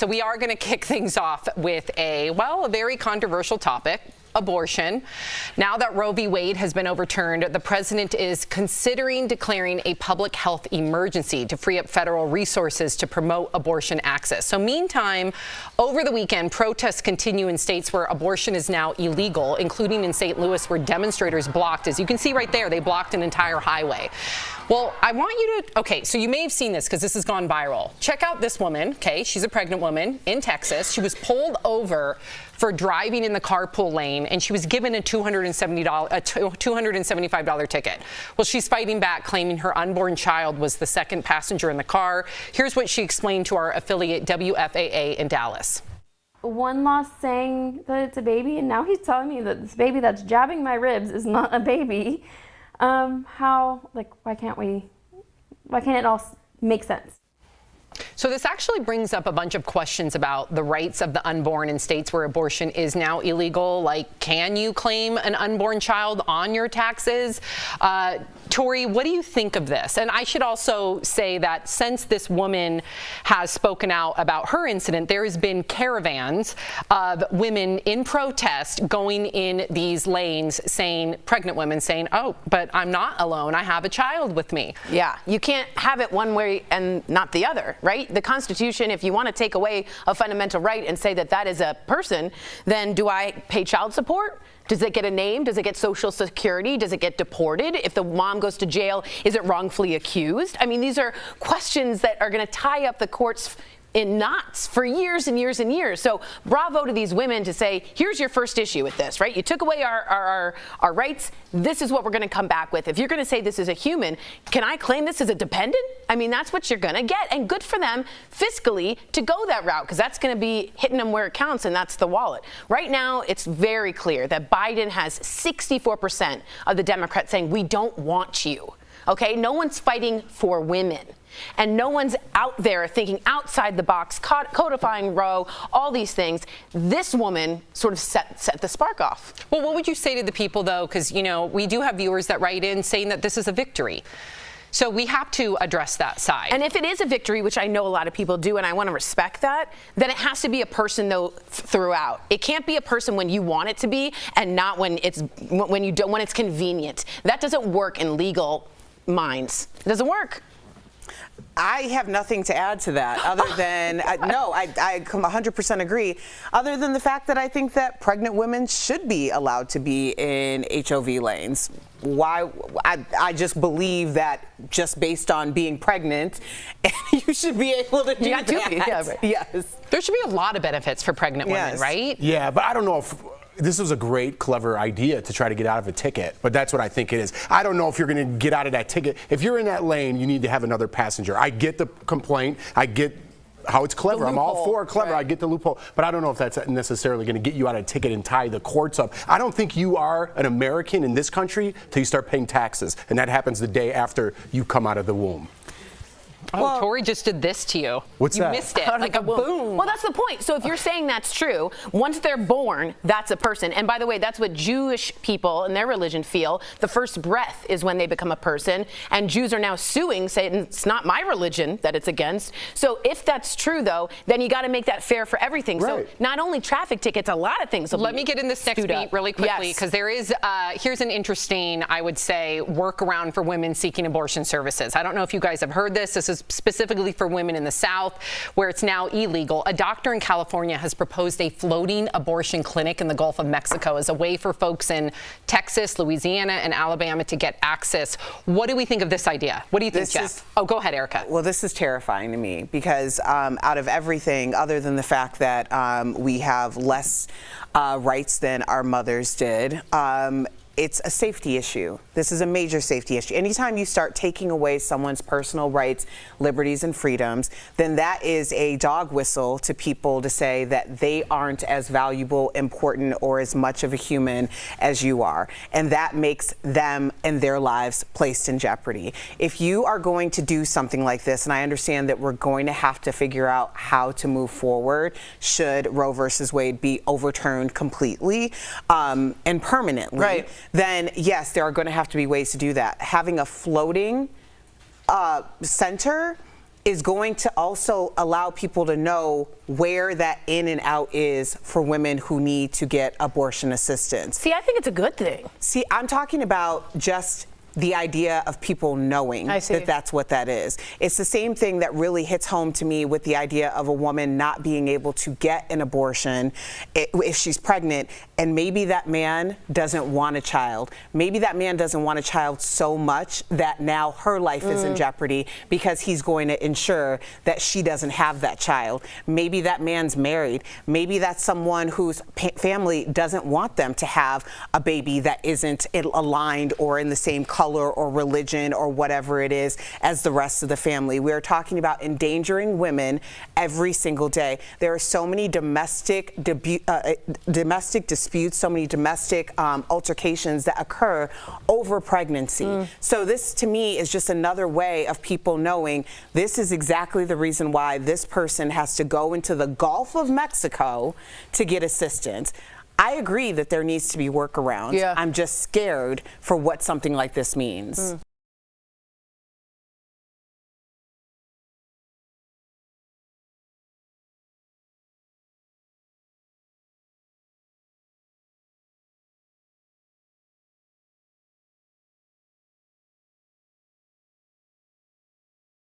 So we are going to kick things off with a very controversial topic, abortion. Now that Roe v. Wade has been overturned, the president is considering declaring a public health emergency to free up federal resources to promote abortion access. So meantime, over the weekend, protests continue in states where abortion is now illegal, including in St. Louis, where demonstrators blocked, as you can see right there, they blocked an entire highway. Well, I want you to, okay, so you may have seen this because this has gone viral. Check out this woman, okay? She's a pregnant woman in Texas. She was pulled over for driving in the carpool lane, and she was given a $275 ticket. Well, she's fighting back, claiming her unborn child was the second passenger in the car. Here's what she explained to our affiliate WFAA in Dallas. One law saying that it's a baby, and now he's telling me that this baby that's jabbing my ribs is not a baby. Why can't it all make sense? So this actually brings up a bunch of questions about the rights of the unborn in states where abortion is now illegal. Like, can you claim an unborn child on your taxes? Tori, what do you think of this? And I should also say that since this woman has spoken out about her incident, there has been caravans of women in protest going in these lanes saying, pregnant women saying, oh, but I'm not alone. I have a child with me. Yeah, you can't have it one way and not the other, right? The Constitution, if you want to take away a fundamental right and say that that is a person, then do I pay child support? Does it get a name? Does it get Social Security? Does it get deported? If the mom goes to jail, is it wrongfully accused? I mean, these are questions that are going to tie up the courts in knots for years and years and years. So bravo to these women to say, here's your first issue with this, right? You took away our rights. This is what we're going to come back with. If you're going to say this is a human, can I claim this as a dependent? I mean, that's what you're going to get. And good for them fiscally to go that route, because that's going to be hitting them where it counts, and that's the wallet. Right now, it's very clear that Biden has 64% of the Democrats saying, we don't want you. Okay? No one's fighting for women. And no one's out there thinking outside the box, codifying Roe, all these things. This woman sort of set the spark off. Well, what would you say to the people, though? Because, you know, we do have viewers that write in saying that this is a victory. So we have to address that side. And if it is a victory, which I know a lot of people do, and I want to respect that, then it has to be a person, though, throughout. It can't be a person when you want it to be and not when it's convenient. That doesn't work in legal minds. It doesn't work. I have nothing to add to that other than, I 100% agree, other than the fact that I think that pregnant women should be allowed to be in HOV lanes. Why? I just believe that just based on being pregnant, you should be able to do that. Yeah, right. Yes. There should be a lot of benefits for pregnant women, right? Yeah, but I don't know if this was a great, clever idea to try to get out of a ticket, but that's what I think it is. I don't know if you're going to get out of that ticket. If you're in that lane, you need to have another passenger. I get the complaint. I get how it's clever. I'm all for clever. Right. I get the loophole, but I don't know if that's necessarily going to get you out of a ticket and tie the courts up. I don't think you are an American in this country till you start paying taxes, and that happens the day after you come out of the womb. Oh, well, Tori just did this to you. What's that? You missed it, like a boom. Well, that's the point. So if you're saying that's true, once they're born, that's a person. And by the way, that's what Jewish people in their religion feel. The first breath is when they become a person. And Jews are now suing, saying it's not my religion that it's against. So if that's true, though, then you got to make that fair for everything. Right. So not only traffic tickets, a lot of things will Let me get in this next beat really quickly, because there is, here's an interesting, I would say, workaround for women seeking abortion services. I don't know if you guys have heard this. This is specifically for women in the South, where it's now illegal. A doctor in California has proposed a floating abortion clinic in the Gulf of Mexico as a way for folks in Texas, Louisiana, and Alabama to get access. What do we think of this idea? What do you think, Jeff? Oh, go ahead, Erica. Well, this is terrifying to me because out of everything, other than the fact that we have less rights than our mothers did, it's a safety issue. This is a major safety issue. Anytime you start taking away someone's personal rights, liberties, and freedoms, then that is a dog whistle to people to say that they aren't as valuable, important, or as much of a human as you are. And that makes them and their lives placed in jeopardy. If you are going to do something like this, and I understand that we're going to have to figure out how to move forward should Roe versus Wade be overturned completely and permanently. Right. Then yes, there are going to have to be ways to do that. Having a floating center is going to also allow people to know where that in and out is for women who need to get abortion assistance. See, I think it's a good thing. See, I'm talking about just the idea of people knowing that that's what that is. It's the same thing that really hits home to me with the idea of a woman not being able to get an abortion if she's pregnant, and maybe that man doesn't want a child. Maybe that man doesn't want a child so much that now her life is in jeopardy because he's going to ensure that she doesn't have that child. Maybe that man's married. Maybe that's someone whose family doesn't want them to have a baby that isn't aligned or in the same color or religion or whatever it is as the rest of the family. We're talking about endangering women every single day. There are so many domestic disputes, so many domestic altercations that occur over pregnancy. So this to me is just another way of people knowing this is exactly the reason why this person has to go into the Gulf of Mexico to get assistance. I agree that there needs to be workarounds. I'm just scared for what something like this means.